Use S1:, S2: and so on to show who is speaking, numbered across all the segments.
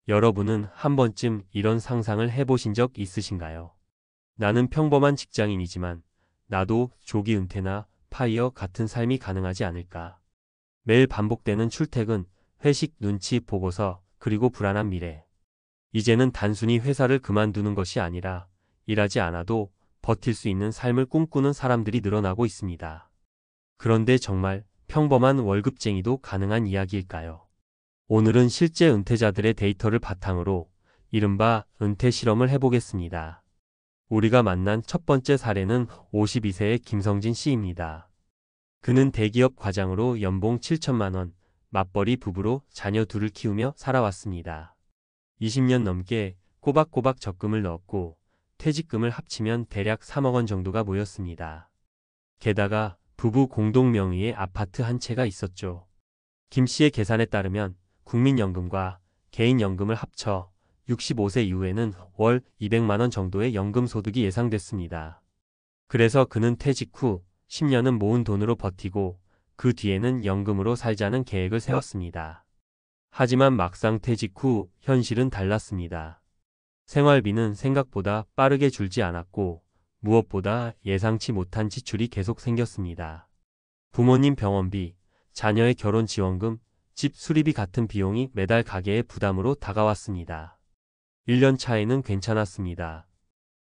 S1: 여러분은 한 번쯤 이런 상상을 해보신 적 있으신가요? 나는 평범한 직장인이지만 나도 조기 은퇴나 파이어 같은 삶이 가능하지 않을까? 매일 반복되는 출퇴근, 회식, 눈치, 보고서, 그리고 불안한 미래. 이제는 단순히 회사를 그만두는 것이 아니라 일하지 않아도 버틸 수 있는 삶을 꿈꾸는 사람들이 늘어나고 있습니다. 그런데 정말 평범한 월급쟁이도 가능한 이야기일까요? 오늘은 실제 은퇴자들의 데이터를 바탕으로 이른바 은퇴 실험을 해보겠습니다. 우리가 만난 첫 번째 사례는 52세의 김성진 씨입니다. 그는 대기업 과장으로 연봉 7천만 원, 맞벌이 부부로 자녀 둘을 키우며 살아왔습니다. 20년 넘게 꼬박꼬박 적금을 넣었고 퇴직금을 합치면 대략 3억 원 정도가 모였습니다. 게다가 부부 공동 명의의 아파트 한 채가 있었죠. 김 씨의 계산에 따르면 국민연금과 개인연금을 합쳐 65세 이후에는 월 200만 원 정도의 연금 소득이 예상됐습니다. 그래서 그는 퇴직 후 10년은 모은 돈으로 버티고 그 뒤에는 연금으로 살자는 계획을 세웠습니다. 하지만 막상 퇴직 후 현실은 달랐습니다. 생활비는 생각보다 빠르게 줄지 않았고 무엇보다 예상치 못한 지출이 계속 생겼습니다. 부모님 병원비, 자녀의 결혼 지원금, 집 수리비 같은 비용이 매달 가계의 부담으로 다가왔습니다. 1년 차에는 괜찮았습니다.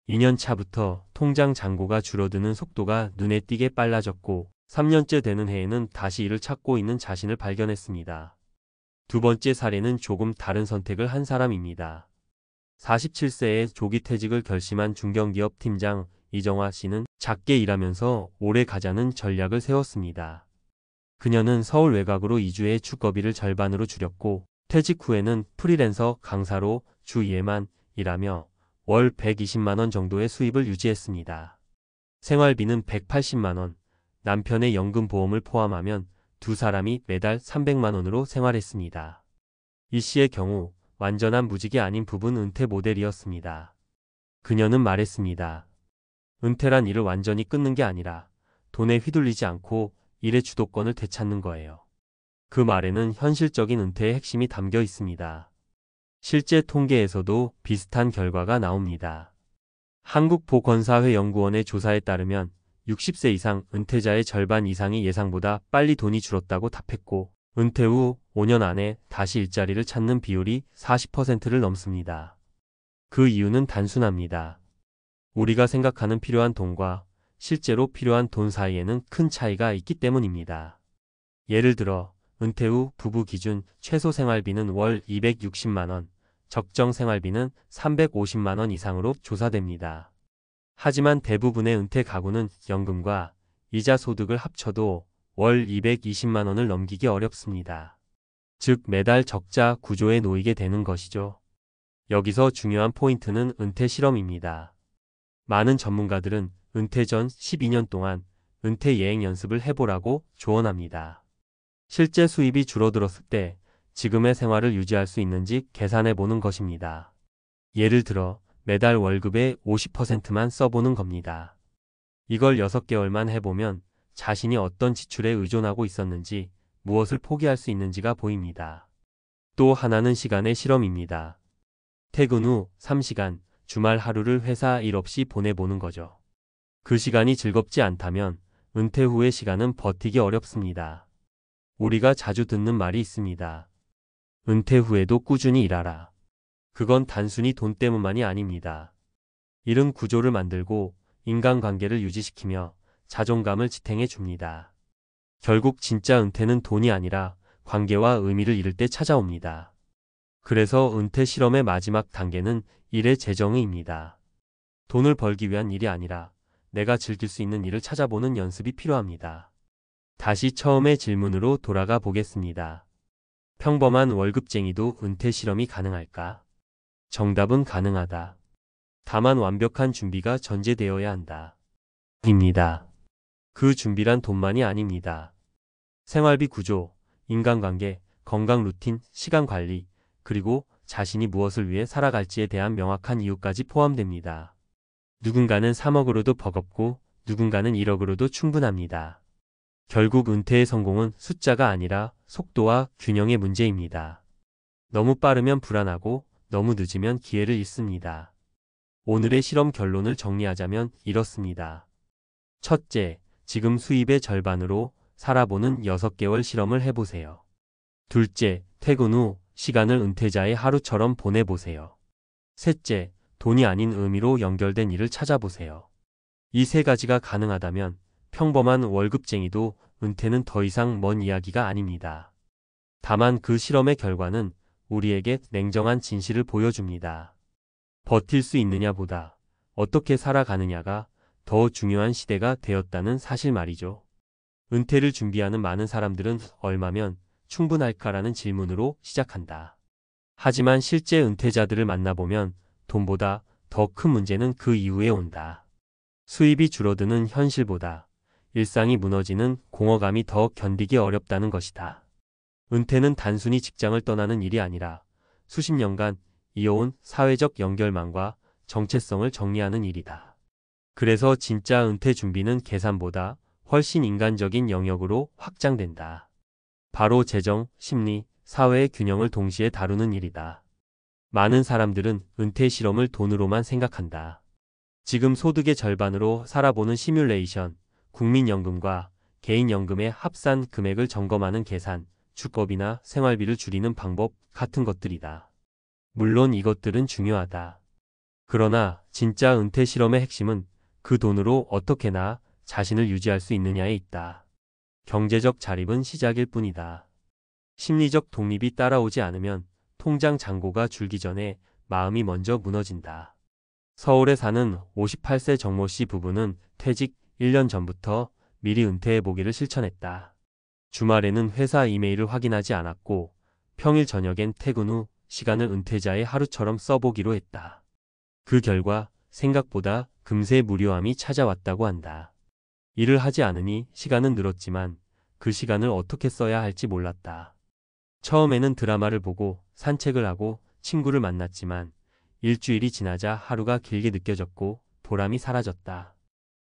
S1: 2년 차부터 통장 잔고가 줄어드는 속도가 눈에 띄게 빨라졌고 3년째 되는 해에는 다시 일을 찾고 있는 자신을 발견했습니다. 두 번째 사례는 조금 다른 선택을 한 사람입니다. 47세에 조기 퇴직을 결심한 중견기업 팀장 이정화 씨는 작게 일하면서 오래 가자는 전략을 세웠습니다. 그녀는 서울 외곽으로 이주해 주거비를 절반으로 줄였고 퇴직 후에는 프리랜서 강사로 주 2회만 일하며 월 120만 원 정도의 수입을 유지했습니다. 생활비는 180만 원, 남편의 연금보험을 포함하면 두 사람이 매달 300만 원으로 생활했습니다. 이 씨의 경우 완전한 무직이 아닌 부분 은퇴 모델이었습니다. 그녀는 말했습니다. 은퇴란 일을 완전히 끊는 게 아니라 돈에 휘둘리지 않고 일의 주도권을 되찾는 거예요. 그 말에는 현실적인 은퇴의 핵심이 담겨 있습니다. 실제 통계에서도 비슷한 결과가 나옵니다. 한국보건사회연구원의 조사에 따르면 60세 이상 은퇴자의 절반 이상이 예상보다 빨리 돈이 줄었다고 답했고 은퇴 후 5년 안에 다시 일자리를 찾는 비율이 40%를 넘습니다. 그 이유는 단순합니다. 우리가 생각하는 필요한 돈과 실제로 필요한 돈 사이에는 큰 차이가 있기 때문입니다. 예를 들어 은퇴 후 부부 기준 최소 생활비는 월 260만 원, 적정 생활비는 350만 원 이상으로 조사됩니다. 하지만 대부분의 은퇴 가구는 연금과 이자 소득을 합쳐도 월 220만 원을 넘기기 어렵습니다. 즉 매달 적자 구조에 놓이게 되는 것이죠. 여기서 중요한 포인트는 은퇴 실험입니다. 많은 전문가들은 은퇴 전 12년 동안 은퇴 예행 연습을 해보라고 조언합니다. 실제 수입이 줄어들었을 때 지금의 생활을 유지할 수 있는지 계산해보는 것입니다. 예를 들어 매달 월급의 50%만 써보는 겁니다. 이걸 6개월만 해보면 자신이 어떤 지출에 의존하고 있었는지, 무엇을 포기할 수 있는지가 보입니다. 또 하나는 시간의 실험입니다. 퇴근 후 3시간, 주말 하루를 회사 일 없이 보내보는 거죠. 그 시간이 즐겁지 않다면 은퇴 후의 시간은 버티기 어렵습니다. 우리가 자주 듣는 말이 있습니다. 은퇴 후에도 꾸준히 일하라. 그건 단순히 돈 때문만이 아닙니다. 일은 구조를 만들고 인간관계를 유지시키며 자존감을 지탱해 줍니다. 결국 진짜 은퇴는 돈이 아니라 관계와 의미를 잃을 때 찾아옵니다. 그래서 은퇴 실험의 마지막 단계는 일의 재정의입니다. 돈을 벌기 위한 일이 아니라 내가 즐길 수 있는 일을 찾아보는 연습이 필요합니다. 다시 처음의 질문으로 돌아가 보겠습니다. 평범한 월급쟁이도 은퇴 실험이 가능할까? 정답은 가능하다. 다만 완벽한 준비가 전제되어야 한다. 입니다. 그 준비란 돈만이 아닙니다. 생활비 구조, 인간관계, 건강 루틴, 시간 관리, 그리고 자신이 무엇을 위해 살아갈지에 대한 명확한 이유까지 포함됩니다. 누군가는 3억으로도 버겁고 누군가는 1억으로도 충분합니다. 결국 은퇴의 성공은 숫자가 아니라 속도와 균형의 문제입니다. 너무 빠르면 불안하고 너무 늦으면 기회를 잃습니다. 오늘의 실험 결론을 정리하자면 이렇습니다. 첫째, 지금 수입의 절반으로 살아보는 6개월 실험을 해보세요. 둘째, 퇴근 후 시간을 은퇴자의 하루처럼 보내보세요. 셋째, 돈이 아닌 의미로 연결된 일을 찾아보세요. 이 3가지가 가능하다면 평범한 월급쟁이도 은퇴는 더 이상 먼 이야기가 아닙니다. 다만 그 실험의 결과는 우리에게 냉정한 진실을 보여줍니다. 버틸 수 있느냐보다 어떻게 살아가느냐가 더 중요한 시대가 되었다는 사실 말이죠. 은퇴를 준비하는 많은 사람들은 얼마면 충분할까라는 질문으로 시작한다. 하지만 실제 은퇴자들을 만나보면 돈보다 더 큰 문제는 그 이후에 온다. 수입이 줄어드는 현실보다 일상이 무너지는 공허감이 더 견디기 어렵다는 것이다. 은퇴는 단순히 직장을 떠나는 일이 아니라 수십 년간 이어온 사회적 연결망과 정체성을 정리하는 일이다. 그래서 진짜 은퇴 준비는 계산보다 훨씬 인간적인 영역으로 확장된다. 바로 재정, 심리, 사회의 균형을 동시에 다루는 일이다. 많은 사람들은 은퇴 실험을 돈으로만 생각한다. 지금 소득의 절반으로 살아보는 시뮬레이션, 국민연금과 개인연금의 합산 금액을 점검하는 계산, 주거비나 생활비를 줄이는 방법 같은 것들이다. 물론 이것들은 중요하다. 그러나 진짜 은퇴 실험의 핵심은 그 돈으로 어떻게 나 자신을 유지할 수 있느냐에 있다. 경제적 자립은 시작일 뿐이다. 심리적 독립이 따라오지 않으면 통장 잔고가 줄기 전에 마음이 먼저 무너진다. 서울에 사는 58세 정모 씨 부부는 퇴직 1년 전부터 미리 은퇴해보기를 실천했다. 주말에는 회사 이메일을 확인하지 않았고 평일 저녁엔 퇴근 후 시간을 은퇴자의 하루처럼 써보기로 했다. 그 결과 생각보다 금세 무료함이 찾아왔다고 한다. 일을 하지 않으니 시간은 늘었지만 그 시간을 어떻게 써야 할지 몰랐다. 처음에는 드라마를 보고 산책을 하고 친구를 만났지만 일주일이 지나자 하루가 길게 느껴졌고 보람이 사라졌다.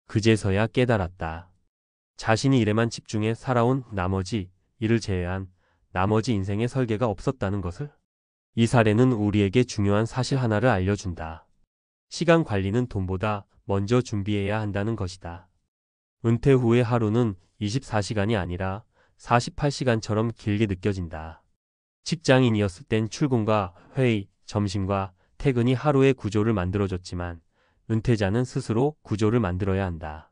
S1: 그제서야 깨달았다. 자신이 일에만 집중해 살아온 나머지 일을 제외한 나머지 인생의 설계가 없었다는 것을. 이 사례는 우리에게 중요한 사실 하나를 알려준다. 시간 관리는 돈보다 먼저 준비해야 한다는 것이다. 은퇴 후의 하루는 24시간이 아니라 48시간처럼 길게 느껴진다. 직장인이었을 땐 출근과 회의, 점심과 퇴근이 하루의 구조를 만들어줬지만 은퇴자는 스스로 구조를 만들어야 한다.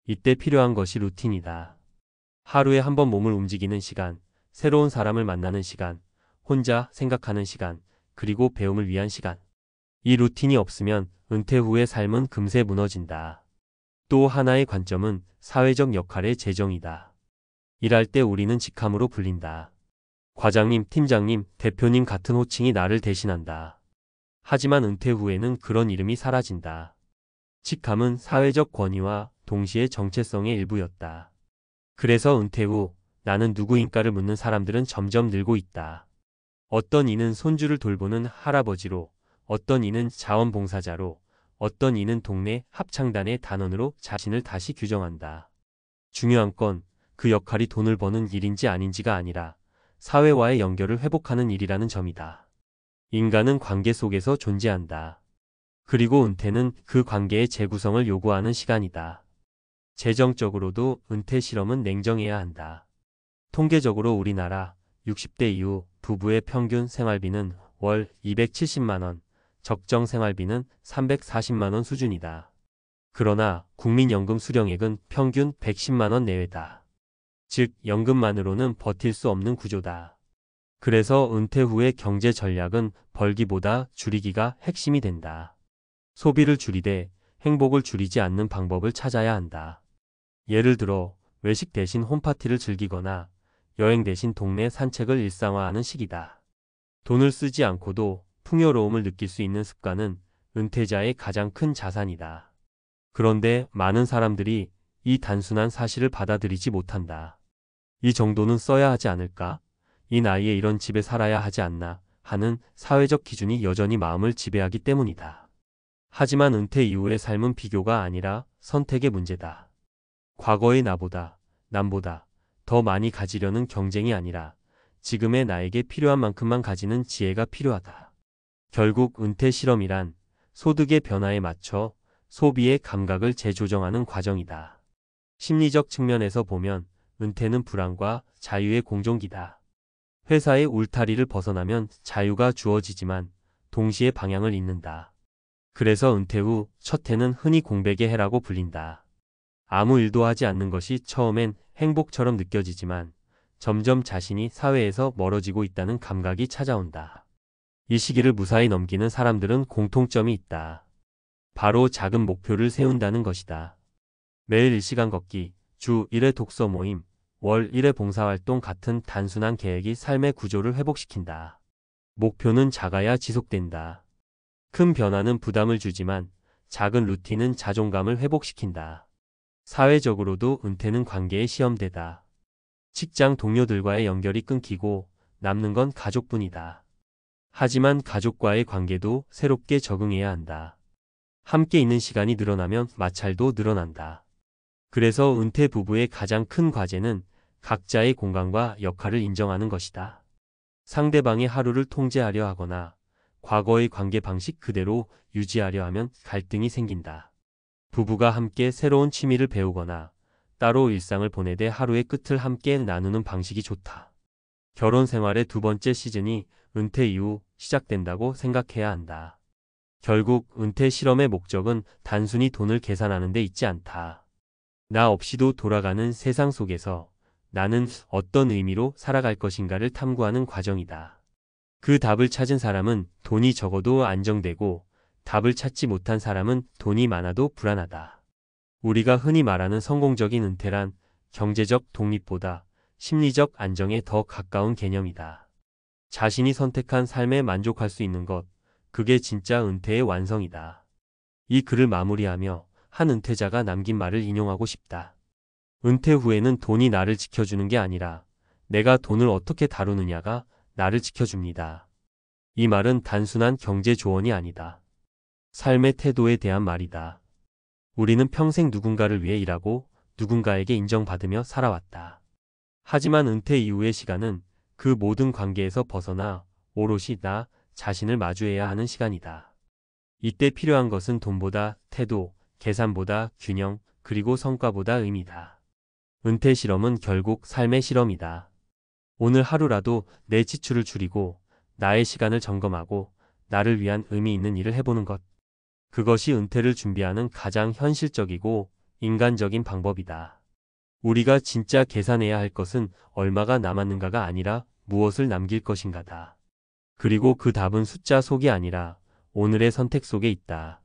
S1: 이때 필요한 것이 루틴이다. 하루에 한 번 몸을 움직이는 시간, 새로운 사람을 만나는 시간, 혼자 생각하는 시간, 그리고 배움을 위한 시간. 이 루틴이 없으면 은퇴 후의 삶은 금세 무너진다. 또 하나의 관점은 사회적 역할의 재정이다. 일할 때 우리는 직함으로 불린다. 과장님, 팀장님, 대표님 같은 호칭이 나를 대신한다. 하지만 은퇴 후에는 그런 이름이 사라진다. 직함은 사회적 권위와 동시에 정체성의 일부였다. 그래서 은퇴 후 나는 누구인가를 묻는 사람들은 점점 늘고 있다. 어떤 이는 손주를 돌보는 할아버지로, 어떤 이는 자원봉사자로, 어떤 이는 동네 합창단의 단원으로 자신을 다시 규정한다. 중요한 건 그 역할이 돈을 버는 일인지 아닌지가 아니라 사회와의 연결을 회복하는 일이라는 점이다. 인간은 관계 속에서 존재한다. 그리고 은퇴는 그 관계의 재구성을 요구하는 시간이다. 재정적으로도 은퇴 실험은 냉정해야 한다. 통계적으로 우리나라 60대 이후 부부의 평균 생활비는 월 270만 원, 적정 생활비는 340만 원 수준이다. 그러나 국민연금 수령액은 평균 110만 원 내외다. 즉 연금만으로는 버틸 수 없는 구조다. 그래서 은퇴 후의 경제 전략은 벌기보다 줄이기가 핵심이 된다. 소비를 줄이되 행복을 줄이지 않는 방법을 찾아야 한다. 예를 들어 외식 대신 홈파티를 즐기거나 여행 대신 동네 산책을 일상화하는 식이다. 돈을 쓰지 않고도 풍요로움을 느낄 수 있는 습관은 은퇴자의 가장 큰 자산이다. 그런데 많은 사람들이 이 단순한 사실을 받아들이지 못한다. 이 정도는 써야 하지 않을까? 이 나이에 이런 집에 살아야 하지 않나? 하는 사회적 기준이 여전히 마음을 지배하기 때문이다. 하지만 은퇴 이후의 삶은 비교가 아니라 선택의 문제다. 과거의 나보다, 남보다 더 많이 가지려는 경쟁이 아니라 지금의 나에게 필요한 만큼만 가지는 지혜가 필요하다. 결국 은퇴 실험이란 소득의 변화에 맞춰 소비의 감각을 재조정하는 과정이다. 심리적 측면에서 보면 은퇴는 불안과 자유의 공존기다. 회사의 울타리를 벗어나면 자유가 주어지지만 동시에 방향을 잃는다. 그래서 은퇴 후 첫 해는 흔히 공백의 해라고 불린다. 아무 일도 하지 않는 것이 처음엔 행복처럼 느껴지지만 점점 자신이 사회에서 멀어지고 있다는 감각이 찾아온다. 이 시기를 무사히 넘기는 사람들은 공통점이 있다. 바로 작은 목표를 세운다는 것이다. 매일 1시간 걷기, 주 1회 독서 모임, 월 1회 봉사활동 같은 단순한 계획이 삶의 구조를 회복시킨다. 목표는 작아야 지속된다. 큰 변화는 부담을 주지만 작은 루틴은 자존감을 회복시킨다. 사회적으로도 은퇴는 관계의 시험대다. 직장 동료들과의 연결이 끊기고 남는 건 가족뿐이다. 하지만 가족과의 관계도 새롭게 적응해야 한다. 함께 있는 시간이 늘어나면 마찰도 늘어난다. 그래서 은퇴 부부의 가장 큰 과제는 각자의 공간과 역할을 인정하는 것이다. 상대방의 하루를 통제하려 하거나 과거의 관계 방식 그대로 유지하려 하면 갈등이 생긴다. 부부가 함께 새로운 취미를 배우거나 따로 일상을 보내되 하루의 끝을 함께 나누는 방식이 좋다. 결혼 생활의 두 번째 시즌이 은퇴 이후 시작된다고 생각해야 한다. 결국 은퇴 실험의 목적은 단순히 돈을 계산하는 데 있지 않다. 나 없이도 돌아가는 세상 속에서 나는 어떤 의미로 살아갈 것인가를 탐구하는 과정이다. 그 답을 찾은 사람은 돈이 적어도 안정되고 답을 찾지 못한 사람은 돈이 많아도 불안하다. 우리가 흔히 말하는 성공적인 은퇴란 경제적 독립보다 심리적 안정에 더 가까운 개념이다. 자신이 선택한 삶에 만족할 수 있는 것, 그게 진짜 은퇴의 완성이다. 이 글을 마무리하며 한 은퇴자가 남긴 말을 인용하고 싶다. 은퇴 후에는 돈이 나를 지켜주는 게 아니라 내가 돈을 어떻게 다루느냐가 나를 지켜줍니다. 이 말은 단순한 경제 조언이 아니다. 삶의 태도에 대한 말이다. 우리는 평생 누군가를 위해 일하고 누군가에게 인정받으며 살아왔다. 하지만 은퇴 이후의 시간은 그 모든 관계에서 벗어나 오롯이 나 자신을 마주해야 하는 시간이다. 이때 필요한 것은 돈보다 태도, 계산보다 균형, 그리고 성과보다 의미다. 은퇴 실험은 결국 삶의 실험이다. 오늘 하루라도 내 지출을 줄이고 나의 시간을 점검하고 나를 위한 의미 있는 일을 해보는 것. 그것이 은퇴를 준비하는 가장 현실적이고 인간적인 방법이다. 우리가 진짜 계산해야 할 것은 얼마가 남았는가가 아니라 무엇을 남길 것인가다. 그리고 그 답은 숫자 속이 아니라 오늘의 선택 속에 있다.